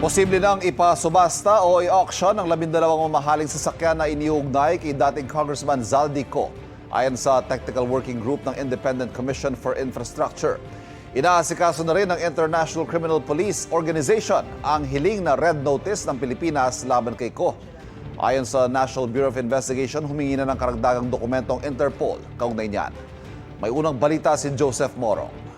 Posible nang ipasubasta o i-auction ang 12 mamahaling sasakyan na iniuugnay kay dating Congressman Zaldico ayon sa Technical Working Group ng Independent Commission for Infrastructure. Inaasikaso na rin ng International Criminal Police Organization ang hiling na red notice ng Pilipinas laban kay Ko. Ayon sa National Bureau of Investigation, humingi na ng karagdagang dokumentong Interpol kaugnay niyan. May unang balita si Joseph Morong.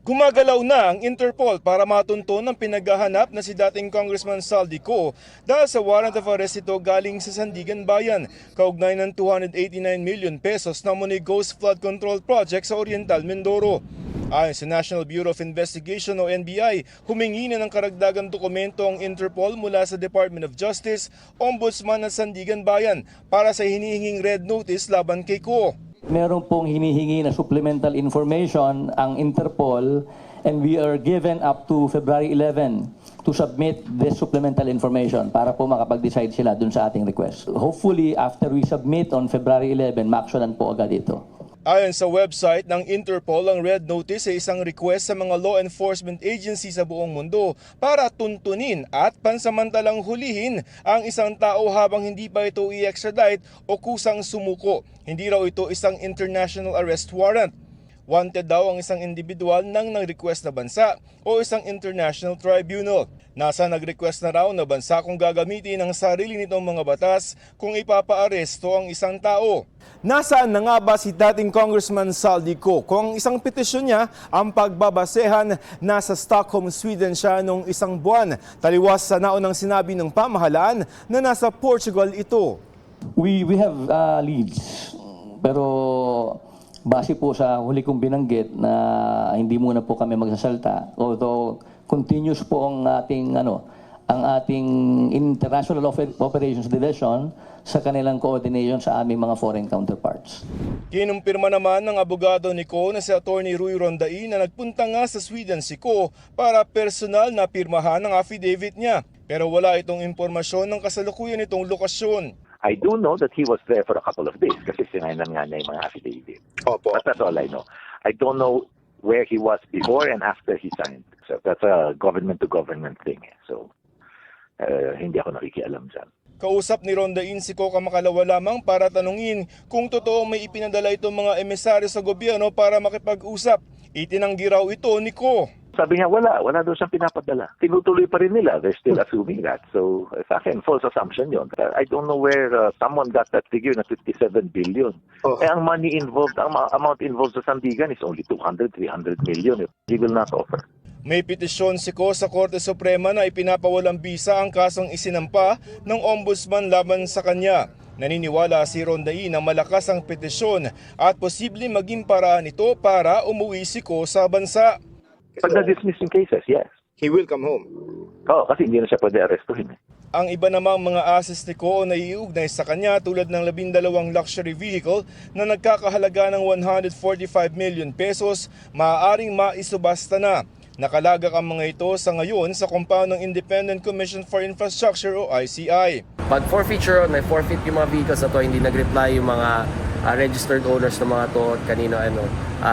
Gumagalaw na ang Interpol para matunton ang pinaghahanap na si dating Congressman Zaldico dahil sa warrant of arrest ito galing sa Sandigan Bayan, kaugnay ng 289 million pesos na muni Ghost Flood Control Project sa Oriental Mindoro. Ayon sa National Bureau of Investigation o NBI, humingi na ng karagdagang dokumento ang Interpol mula sa Department of Justice, Ombudsman at Sandigan Bayan para sa hinihinging red notice laban kay Ko. Meron pong hinihingi na supplemental information ang Interpol and we are given up to February 11 to submit this supplemental information para po makapag-decide sila dun sa ating request. Hopefully, after we submit on February 11, ma-actionan po agad ito. Ayon sa website ng Interpol, ang red notice ay isang request sa mga law enforcement agency sa buong mundo para tuntunin at pansamantalang hulihin ang isang tao habang hindi pa ito i-extradite o kusang sumuko. Hindi raw ito isang international arrest warrant. Wanted daw ang isang individual ng nag-request na bansa o isang international tribunal. Nasa nag-request na raw na bansa kung gagamitin ang sarili nitong mga batas kung ipapaaresto ang isang tao. Nasaan na nga ba si dating Congressman Zaldico kung ang isang petisyon niya ang pagbabasehan nasa Stockholm, Sweden siya noong isang buwan, taliwas sa naunang sinabi ng pamahalaan na nasa Portugal ito. We have leads, pero base po sa huli kong binanggit na hindi muna po kami magsasalta, although continuous po ang ating International Operations Division sa kanilang coordination sa aming mga foreign counterparts. Kinumpirma naman ng abogado ni Ko na si Attorney Rui Rondain na nagpunta nga sa Sweden si Ko para personal na pirmahan ang affidavit niya. Pero wala itong impormasyon ng kasalukuyan itong lokasyon. I do know that he was there for a couple of days kasi sinainan nga niya yung mga affidavit. Opo. But that's all I know. I don't know where he was before and after he signed. So that's a government-to-government thing. So hindi ako nakikialam dyan. Kausap ni Rondain si Ko kamakalawa lamang para tanungin kung totoo may ipinadala itong mga emisaryo sa gobyerno para makipag-usap. Itinanggi raw ito ni Ko. Sabi niya, wala daw siyang pinapadala. Tinutuloy pa rin nila. They're still assuming that. So, sa akin, false assumption yun. I don't know where someone got that figure na 57 billion. Ang money involved, ang amount involved sa Sandigan is only 200, 300 million. He will not offer. May petisyon si Ko sa Korte Suprema na ipinapawalang bisa ang kasong isinampa ng Ombudsman laban sa kanya. Naniniwala si Rondain na malakas ang petisyon at posible maging paraan ito para umuwi si Ko sa bansa. Pag na-dismiss yung cases, yes. He will come home. Oo, kasi hindi na siya pwede arrestuhin. Ang iba namang mga assets ni Ko na iuugnay sa kanya tulad ng 12 luxury vehicle na nagkakahalaga ng 145 million pesos maaaring maisubasta na. Nakalagak ang mga ito sa ngayon sa compound ng Independent Commission for Infrastructure o ICI. Pag forfeiture, may forfeit yung mga vehicles na to, hindi nag-reply yung mga registered owners ng mga to, kanino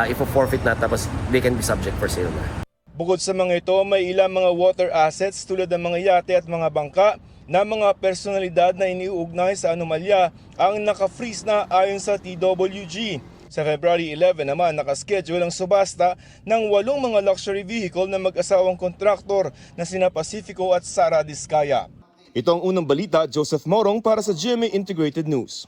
ifo-forfeit na tapos they can be subject for sale na. Bukod sa mga ito, may ilang mga water assets tulad ng mga yate at mga bangka na mga personalidad na iniuugnay sa anomalya ang naka-freeze na ayon sa TWG. Sa February 11 naman, nakaschedule ang subasta ng 8 mga luxury vehicle na mag-asawang kontraktor na sina Pacifico at Sara Diskaya. Ito ang unang balita, Joseph Morong para sa GMA Integrated News.